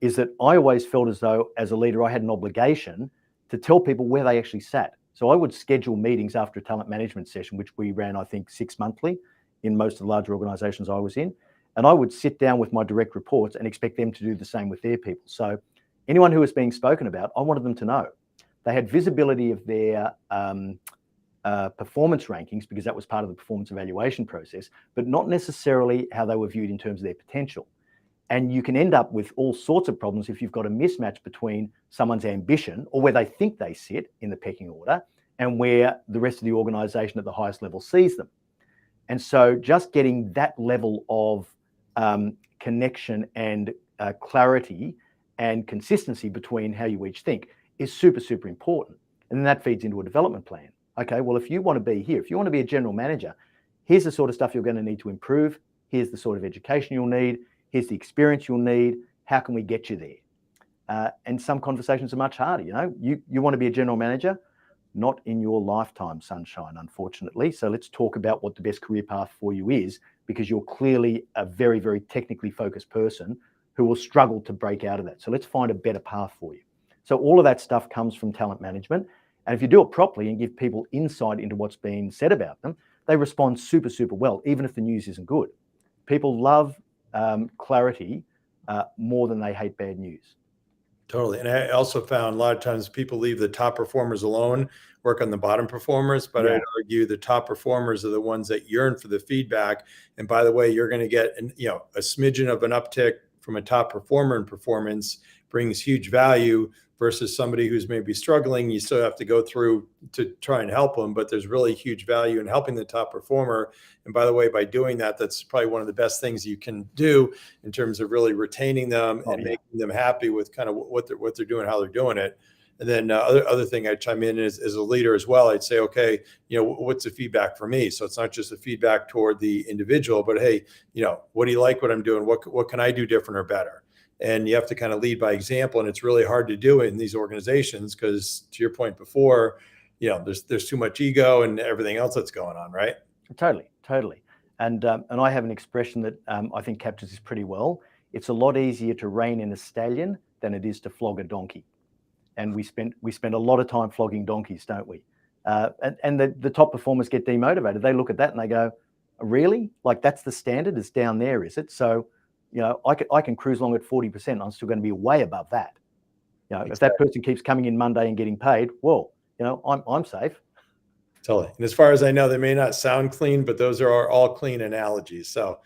Speaker 2: is that I always felt as though as a leader I had an obligation to tell people where they actually sat. So I would schedule meetings after a talent management session, which we ran, I think, 6 monthly in most of the larger organizations I was in. And I would sit down with my direct reports and expect them to do the same with their people. So anyone who was being spoken about, I wanted them to know. They had visibility of their performance rankings because that was part of the performance evaluation process, but not necessarily how they were viewed in terms of their potential. And you can end up with all sorts of problems if you've got a mismatch between someone's ambition or where they think they sit in the pecking order and where the rest of the organization at the highest level sees them. And so just getting that level of connection and clarity and consistency between how you each think is super, super important. And then that feeds into a development plan. Okay, well, if you want to be here, if you want to be a general manager, here's the sort of stuff you're going to need to improve. Here's the sort of education you'll need. Here's the experience you'll need. How can we get you there? And some conversations are much harder. You want to be a general manager, not in your lifetime, sunshine, unfortunately. So let's talk about what the best career path for you is, because you're clearly a very, very technically focused person who will struggle to break out of that. So let's find a better path for you. So all of that stuff comes from talent management. And if you do it properly and give people insight into what's being said about them, they respond super, super well, even if the news isn't good. People love clarity more than they hate bad news.
Speaker 1: Totally. And I also found a lot of times people leave the top performers alone, work on the bottom performers, but I'd argue the top performers are the ones that yearn for the feedback. And by the way, you're going to get a smidgen of an uptick from a top performer in performance brings huge value versus somebody who's maybe struggling. You still have to go through to try and help them, but there's really huge value in helping the top performer. And by the way, by doing that, that's probably one of the best things you can do in terms of really retaining them and making them happy with kind of what they're doing, how they're doing it. And then other thing I chime in is as a leader as well, I'd say, okay, what's the feedback for me? So it's not just the feedback toward the individual, but hey, what do you like what I'm doing? What can I do different or better? And you have to kind of lead by example. And it's really hard to do it in these organizations because, to your point before, there's too much ego and everything else that's going on, right?
Speaker 2: Totally. And I have an expression that I think captures this pretty well. It's a lot easier to rein in a stallion than it is to flog a donkey. And we spend a lot of time flogging donkeys, don't we? And the top performers get demotivated. They look at that and they go, really? Like that's the standard? It's down there, is it? So I can cruise along at 40%. I'm still going to be way above that. Exactly. If that person keeps coming in Monday and getting paid, well, I'm safe.
Speaker 1: Totally. And as far as I know, they may not sound clean, but those are all clean analogies. So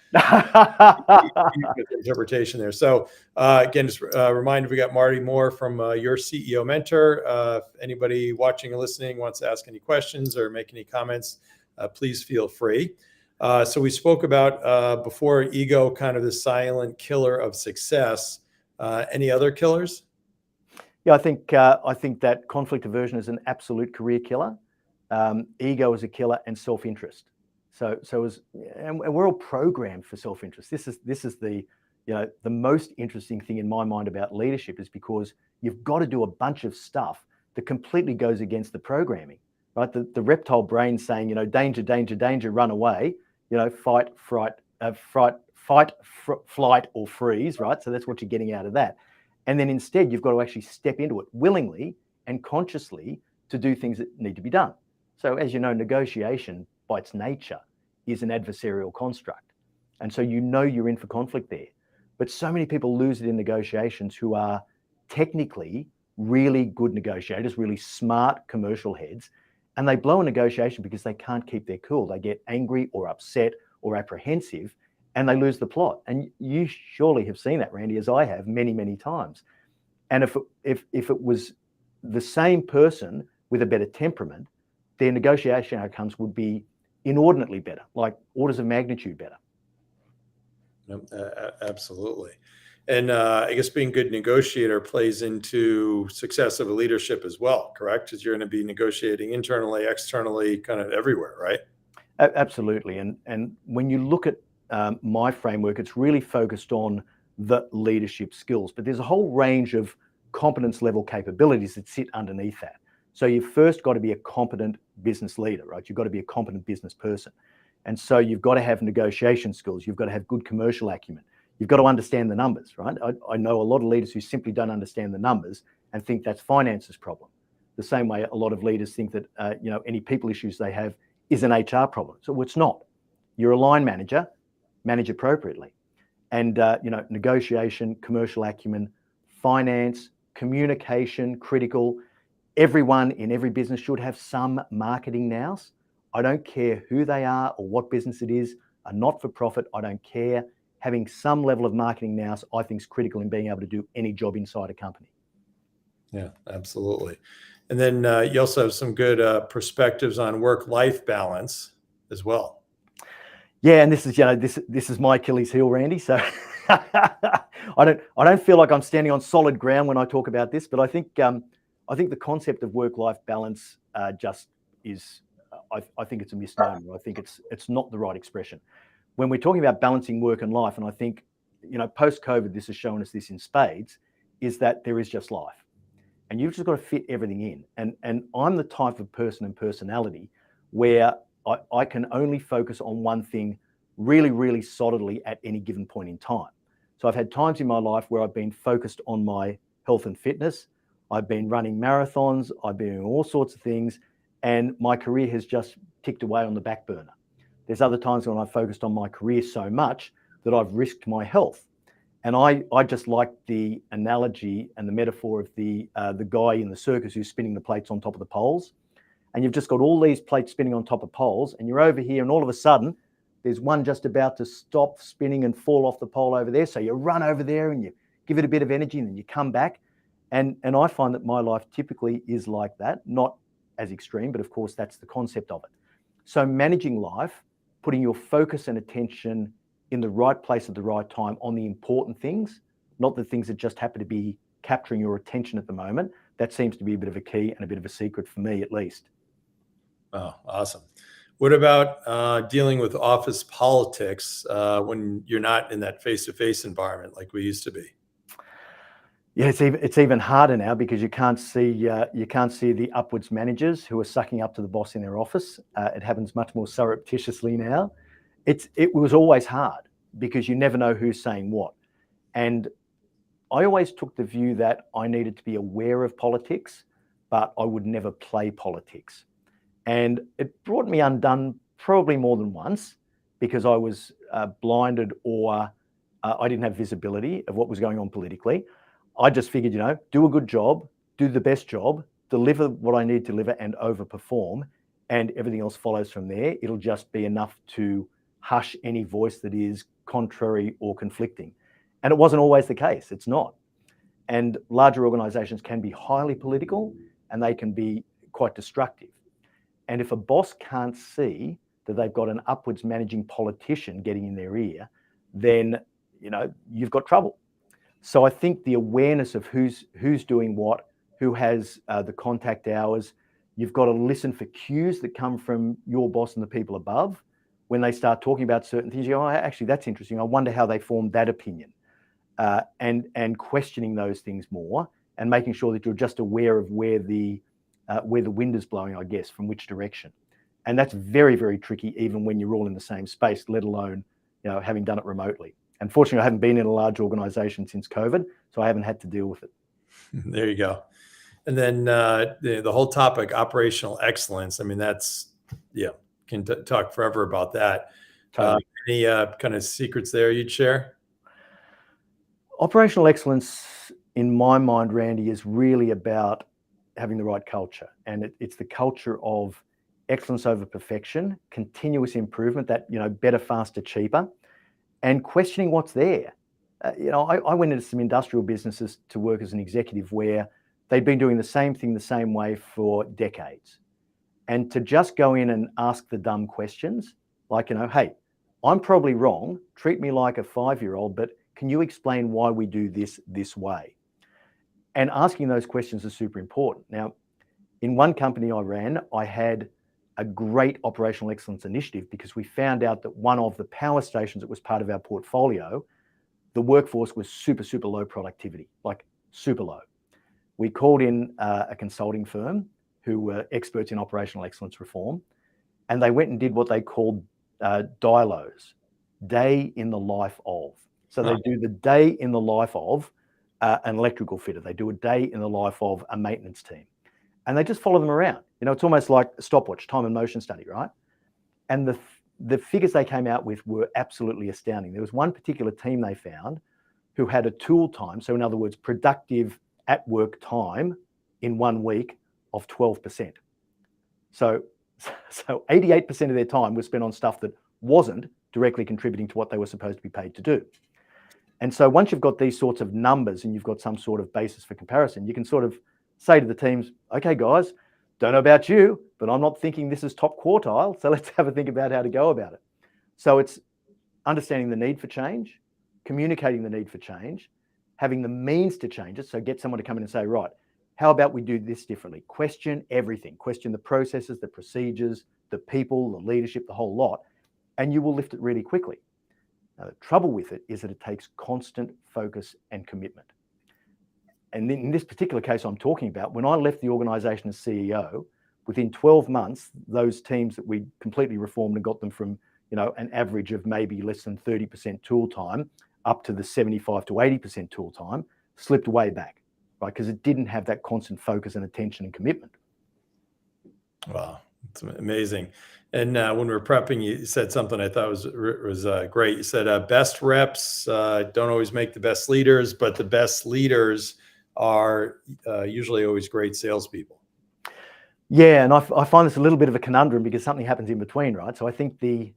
Speaker 1: interpretation there. So again, just a reminder, we got Marty Moore from your CEO Mentor. If anybody watching or listening wants to ask any questions or make any comments, please feel free. So we spoke about before ego, kind of the silent killer of success. Any other killers?
Speaker 2: Yeah, I think that conflict aversion is an absolute career killer. Ego is a killer, and self-interest. And we're all programmed for self-interest. This is the most interesting thing in my mind about leadership, is because you've got to do a bunch of stuff that completely goes against the programming, right? The reptile brain saying, danger, danger, danger, run away, fight, flight, or freeze, right? So that's what you're getting out of that. And then instead, you've got to actually step into it willingly and consciously to do things that need to be done. So as you know, negotiation by its nature is an adversarial construct. And so you're in for conflict there. But so many people lose it in negotiations who are technically really good negotiators, really smart commercial heads, and they blow a negotiation because they can't keep their cool. They get angry or upset or apprehensive, and they lose the plot. And you surely have seen that, Randy, as I have many, many times. And if it was the same person with a better temperament, their negotiation outcomes would be inordinately better, like orders of magnitude better.
Speaker 1: Absolutely. And I guess being a good negotiator plays into success of a leadership as well, correct? Because you're going to be negotiating internally, externally, kind of everywhere, right?
Speaker 2: Absolutely. And when you look at my framework, it's really focused on the leadership skills, but there's a whole range of competence level capabilities that sit underneath that. So you've first got to be a competent business leader, right? You've got to be a competent business person. And so you've got to have negotiation skills. You've got to have good commercial acumen. You've got to understand the numbers, right? I know a lot of leaders who simply don't understand the numbers and think that's finance's problem. The same way a lot of leaders think that any people issues they have is an HR problem. So it's not. You're a line manager, manage appropriately. And negotiation, commercial acumen, finance, communication, critical. Everyone in every business should have some marketing nous. I don't care who they are or what business it is, a not-for-profit, I don't care. Having some level of marketing nous, I think, is critical in being able to do any job inside a company.
Speaker 1: Yeah, absolutely. And then you also have some good perspectives on work-life balance as well.
Speaker 2: Yeah, and this is my Achilles heel, Randy. So I don't feel like I'm standing on solid ground when I talk about this, but I think the concept of work-life balance just is. I think it's a misnomer. I think it's not the right expression. When we're talking about balancing work and life, and I think post-COVID, this has shown us this in spades, is that there is just life, and you've just got to fit everything in. And I'm the type of person and personality where I can only focus on one thing really, really solidly at any given point in time. So I've had times in my life where I've been focused on my health and fitness. I've been running marathons. I've been doing all sorts of things, and my career has just ticked away on the back burner. There's other times when I've focused on my career so much that I've risked my health. And I just like the analogy and the metaphor of the guy in the circus who's spinning the plates on top of the poles. And you've just got all these plates spinning on top of poles, and you're over here, and all of a sudden, there's one just about to stop spinning and fall off the pole over there. So you run over there and you give it a bit of energy, and then you come back. And I find that my life typically is like that, not as extreme, but of course, that's the concept of it. So managing life, putting your focus and attention in the right place at the right time on the important things, not the things that just happen to be capturing your attention at the moment. That seems to be a bit of a key and a bit of a secret for me, at least.
Speaker 1: Oh, awesome. What about dealing with office politics when you're not in that face-to-face environment like we used to be?
Speaker 2: Yeah, it's even harder now because you can't see the upwards managers who are sucking up to the boss in their office. It happens much more surreptitiously now. It was always hard because you never know who's saying what. And I always took the view that I needed to be aware of politics, but I would never play politics. And it brought me undone probably more than once because I was blinded or I didn't have visibility of what was going on politically. I just figured, do a good job, do the best job, deliver what I need to deliver and overperform. and everything else follows from there. It'll just be enough to hush any voice that is contrary or conflicting. And it wasn't always the case. It's not. And larger organizations can be highly political and they can be quite destructive. And if a boss can't see that they've got an upwards managing politician getting in their ear, then you've got trouble. So I think the awareness of who's doing what, who has the contact hours, you've got to listen for cues that come from your boss and the people above. When they start talking about certain things, you go, oh, actually, that's interesting. I wonder how they formed that opinion. And questioning those things more and making sure that you're just aware of where the wind is blowing, I guess, from which direction. And that's very, very tricky, even when you're all in the same space, let alone, having done it remotely. Unfortunately, I haven't been in a large organization since COVID, so I haven't had to deal with it.
Speaker 1: There you go. And then the whole topic, operational excellence. I mean, that's, can talk forever about that.
Speaker 2: Totally.
Speaker 1: Any kind of secrets there you'd share?
Speaker 2: Operational excellence, in my mind, Randy, is really about having the right culture. And it's the culture of excellence over perfection, continuous improvement, that, better, faster, cheaper, and questioning what's there. I went into some industrial businesses to work as an executive where they'd been doing the same thing the same way for decades. And to just go in and ask the dumb questions, like, hey, I'm probably wrong, treat me like a 5-year-old, but can you explain why we do this way? And asking those questions is super important. Now, in one company I ran, I had a great operational excellence initiative because we found out that one of the power stations that was part of our portfolio, the workforce was super, super low productivity, like super low. We called in a consulting firm who were experts in operational excellence reform, and they went and did what they called DILOs, day in the life of. So they do the day in the life of an electrical fitter. They do a day in the life of a maintenance team. And they just follow them around. It's almost like a stopwatch, time and motion study, right? And the figures they came out with were absolutely astounding. There was one particular team they found who had a tool time, so in other words, productive at work time in 1 week of 12%. So 88% of their time was spent on stuff that wasn't directly contributing to what they were supposed to be paid to do. And so once you've got these sorts of numbers and you've got some sort of basis for comparison, you can sort of say to the teams, okay, guys, don't know about you, but I'm not thinking this is top quartile. So let's have a think about how to go about it. So it's understanding the need for change, communicating the need for change, having the means to change it. So get someone to come in and say, right, how about we do this differently? Question everything. Question the processes, the procedures, the people, the leadership, the whole lot, and you will lift it really quickly. Now, the trouble with it is that it takes constant focus and commitment. And in this particular case I'm talking about, when I left the organization as CEO, within 12 months, those teams that we completely reformed and got them from, an average of maybe less than 30% tool time up to the 75 to 80% tool time, slipped way back, right? Because it didn't have that constant focus and attention and commitment.
Speaker 1: Wow, it's amazing. And when we were prepping, you said something I thought was great. You said best reps don't always make the best leaders, but the best leaders are usually always great salespeople.
Speaker 2: Yeah, and I find this a little bit of a conundrum because something happens in between, right? So I think the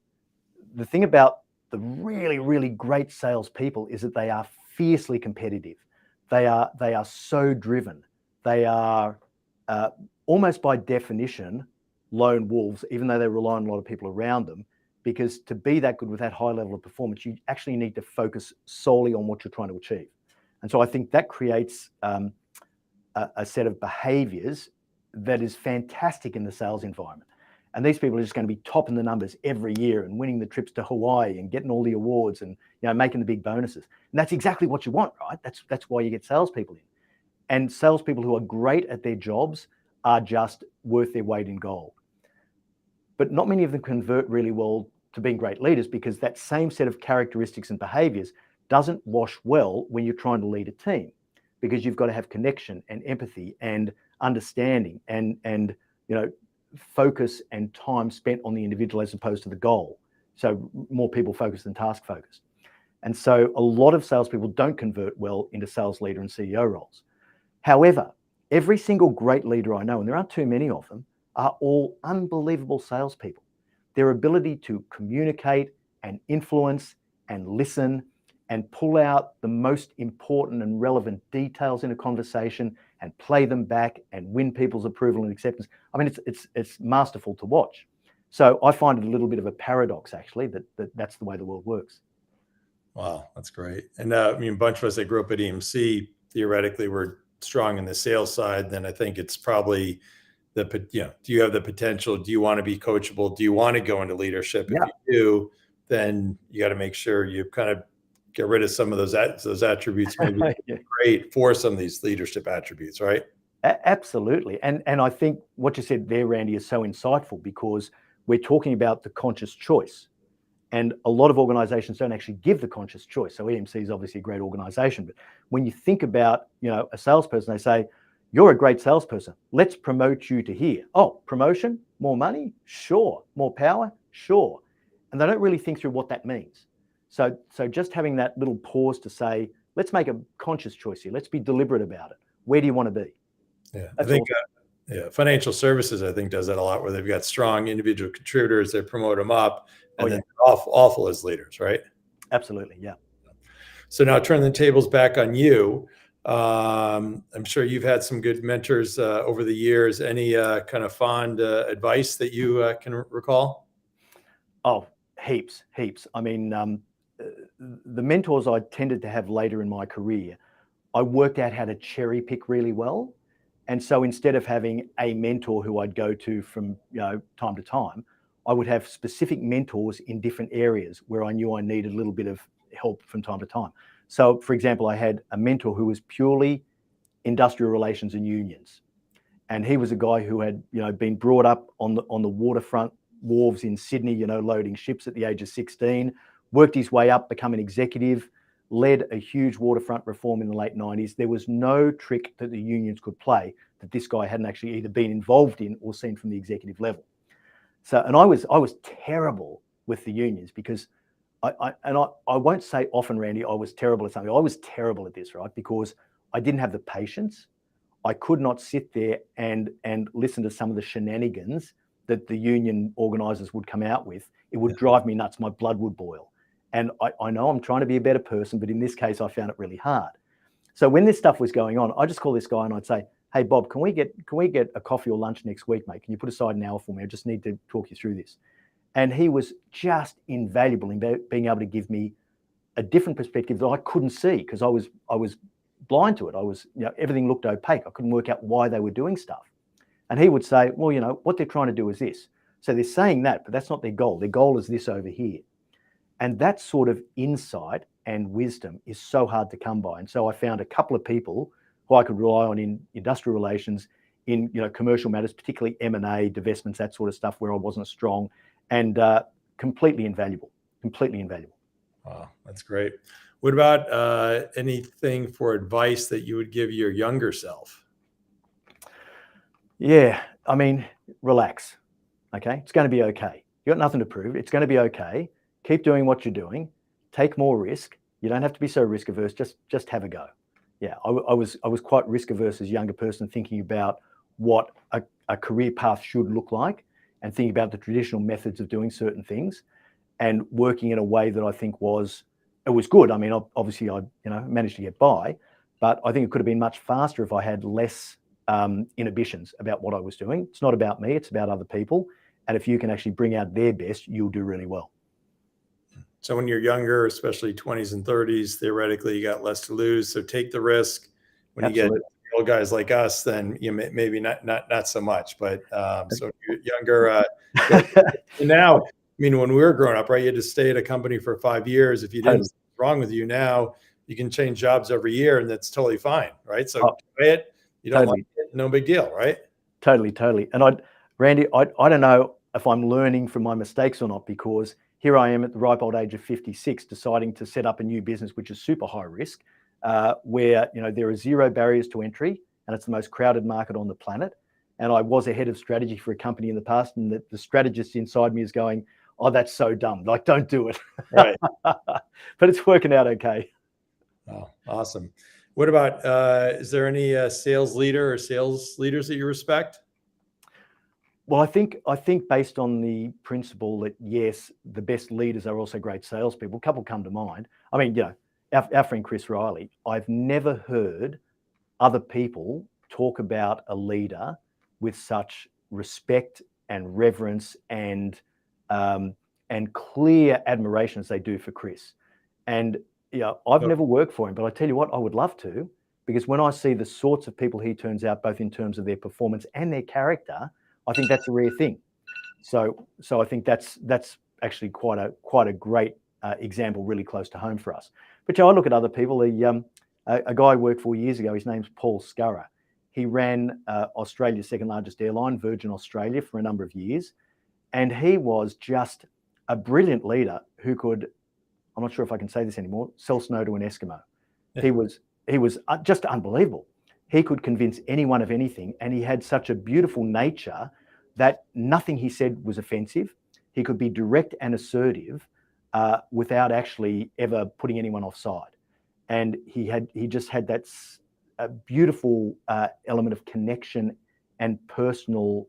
Speaker 2: thing about the really, really great salespeople is that they are fiercely competitive. They are so driven. They are almost by definition lone wolves, even though they rely on a lot of people around them, because to be that good with that high level of performance, you actually need to focus solely on what you're trying to achieve. And so I think that creates a set of behaviors that is fantastic in the sales environment. And these people are just going to be topping the numbers every year and winning the trips to Hawaii and getting all the awards and making the big bonuses. And that's exactly what you want, right? That's why you get salespeople in. And salespeople who are great at their jobs are just worth their weight in gold. But not many of them convert really well to being great leaders because that same set of characteristics and behaviors doesn't wash well when you're trying to lead a team, because you've got to have connection and empathy and understanding and focus and time spent on the individual as opposed to the goal. So more people focused than task focused. And so a lot of salespeople don't convert well into sales leader and CEO roles. However, every single great leader I know, and there aren't too many of them, are all unbelievable salespeople. Their ability to communicate and influence and listen and pull out the most important and relevant details in a conversation and play them back and win people's approval and acceptance. I mean, it's masterful to watch. So I find it a little bit of a paradox, actually, that's the way the world works.
Speaker 1: Wow, that's great. And I mean, a bunch of us that grew up at EMC theoretically were strong in the sales side. Then I think it's probably do you have the potential? Do you want to be coachable? Do you want to go into leadership?
Speaker 2: Yeah.
Speaker 1: If you do, then you got to make sure you kind of get rid of some of those attributes, maybe
Speaker 2: Yeah.
Speaker 1: great for some of these leadership attributes, right?
Speaker 2: Absolutely. And I think what you said there, Randy, is so insightful, because we're talking about the conscious choice. And a lot of organizations don't actually give the conscious choice. So EMC is obviously a great organization. But when you think about, a salesperson, they say, you're a great salesperson. Let's promote you to here. Oh, promotion? More money? Sure. More power? Sure. And they don't really think through what that means. So just having that little pause to say, let's make a conscious choice here. Let's be deliberate about it. Where do you want to be?
Speaker 1: Yeah,
Speaker 2: That's
Speaker 1: I think financial services, I think, does that a lot, where they've got strong individual contributors, they promote them up, and then awful as leaders, right?
Speaker 2: Absolutely, yeah.
Speaker 1: So now turn the tables back on you. I'm sure you've had some good mentors over the years. Any kind of fond advice that you can recall?
Speaker 2: Oh, heaps. I mean, the mentors I tended to have later in my career, I worked out how to cherry pick really well. And so instead of having a mentor who I'd go to from time to time, I would have specific mentors in different areas where I knew I needed a little bit of help from time to time. So, for example, I had a mentor who was purely industrial relations and unions. And he was a guy who had been brought up on the waterfront wharves in Sydney, loading ships at the age of 16, worked his way up, become an executive, led a huge waterfront reform in the late 90s. There was no trick that the unions could play that this guy hadn't actually either been involved in or seen from the executive level. So, and I was terrible with the unions, because I won't say often, Randy, I was terrible at something. I was terrible at this, right? Because I didn't have the patience. I could not sit there and listen to some of the shenanigans that the union organizers would come out with. It would drive me nuts. My blood would boil. And I know I'm trying to be a better person, but in this case, I found it really hard. So when this stuff was going on, I just call this guy and I'd say, hey, Bob, can we get a coffee or lunch next week, mate? Can you put aside an hour for me? I just need to talk you through this. And he was just invaluable in being able to give me a different perspective that I couldn't see, because I was blind to it. I was, everything looked opaque. I couldn't work out why they were doing stuff. And he would say, well, what they're trying to do is this. So they're saying that, but that's not their goal. Their goal is this over here. And that sort of insight and wisdom is so hard to come by. And so I found a couple of people who I could rely on in industrial relations, in commercial matters, particularly M&A, divestments, that sort of stuff, where I wasn't strong, and completely invaluable.
Speaker 1: Wow, that's great. What about anything for advice that you would give your younger self?
Speaker 2: Yeah, I mean, relax. Okay, it's going to be okay. You got nothing to prove. It's going to be okay. Keep doing what you're doing. Take more risk. You don't have to be so risk averse. Just have a go. Yeah, I was quite risk averse as a younger person, thinking about what a career path should look like, and thinking about the traditional methods of doing certain things, and working in a way that I think was good. I mean, obviously I managed to get by, but I think it could have been much faster if I had less inhibitions about what I was doing. It's not about me, it's about other people. And if you can actually bring out their best, you'll do really well.
Speaker 1: So when you're younger, especially 20s and 30s, theoretically, you got less to lose. So take the risk. When
Speaker 2: Absolutely.
Speaker 1: you get old guys like us, then maybe not so much. But so you're younger, now, I mean, when we were growing up, right, you had to stay at a company for 5 years. If you didn't,
Speaker 2: Totally.
Speaker 1: what's wrong with you now, you can change jobs every year, and that's totally fine, right? So try it. You don't like it, no big deal, right?
Speaker 2: Totally. And Randy, I don't know if I'm learning from my mistakes or not, because here I am at the ripe old age of 56, deciding to set up a new business, which is super high risk, where there are zero barriers to entry, and it's the most crowded market on the planet. And I was a head of strategy for a company in the past, and the strategist inside me is going, "Oh, that's so dumb! Like, don't do it."
Speaker 1: Right.
Speaker 2: But it's working out okay.
Speaker 1: Oh, awesome. What about, is there any sales leader or sales leaders that you respect?
Speaker 2: Well, I think based on the principle that yes, the best leaders are also great salespeople. A couple come to mind. I mean, our friend Chris Riley. I've never heard other people talk about a leader with such respect and reverence and clear admiration as they do for Chris. And I've never worked for him, but I tell you what, I would love to, because when I see the sorts of people he turns out, both in terms of their performance and their character, I think that's a rare thing. So I think that's actually quite a great example, really close to home for us. But I look at other people. A guy I worked for years ago, his name's Paul Scurrah. He ran Australia's second largest airline, Virgin Australia, for a number of years. And he was just a brilliant leader who could, I'm not sure if I can say this anymore, sell snow to an Eskimo. He was just unbelievable. He could convince anyone of anything, and he had such a beautiful nature that nothing he said was offensive. He could be direct and assertive without actually ever putting anyone offside. And he just had that beautiful element of connection and personal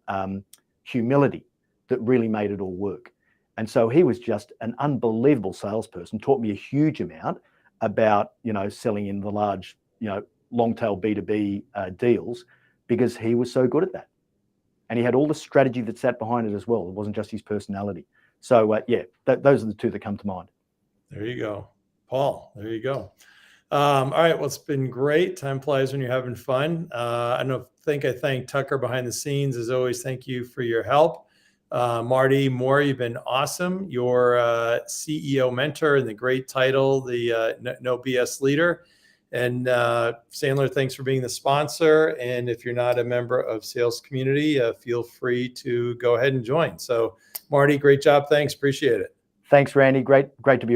Speaker 2: humility that really made it all work. And so he was just an unbelievable salesperson, taught me a huge amount about, selling in the large, long tail B2B deals, because he was so good at that. And he had all the strategy that sat behind it as well. It wasn't just his personality. So those are the two that come to mind.
Speaker 1: There you go, Paul. There you go. All right. Well, it's been great. Time flies when you're having fun. I thank Tucker behind the scenes. As always, thank you for your help. Marty Moore, you've been awesome. Your CEO mentor, and the great title, the No BS Leader. And Sandler, thanks for being the sponsor. And if you're not a member of Sales Community, feel free to go ahead and join. So, Marty, great job. Thanks. Appreciate it.
Speaker 2: Thanks, Randy. Great to be on.